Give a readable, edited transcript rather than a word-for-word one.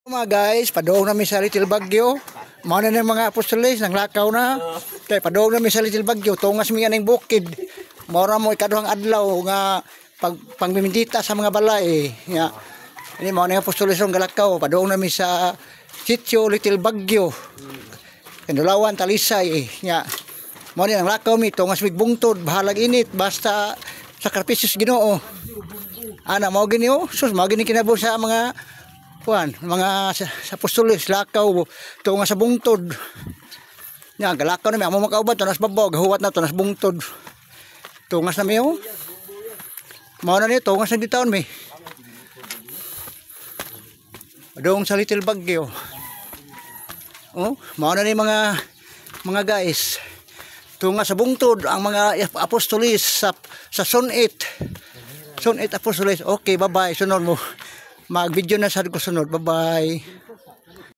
Mga guys, padoong namin sa Little Baguio. Mao na ng mga apostoles nang lakaw na. Kay padoong namin sa Little Baguio, tungas mi aning bukid. Mora mo ikaduhang adlaw nga pangmimindita sa mga balay. Nga ini mao na apostoles ng galakaw, padoong namin sa Sitio Little Baguio. Kanulawan Talisay nga mao na ang lakaw mi tungas mig bungtod, bahalag init basta sakripisyo Ginoo. Ana mao gini sus mao gini kinabo sa mga mga sa apostoles lakaw tunga sa bungtod. Nya galakaw na mi amo makauban tunas babaw gahuwat na tunas bungtod. Tungas na mi mao na ni tungas na ditaon mi. Adong sa Little Baguio. Mao na ni mga guys. Tunga sa bungtod ang mga apostoles sa Son 8. Son 8 apostoles. Okay, bye-bye. Sunod mo. Mag-video na sa ko sunod. Bye-bye.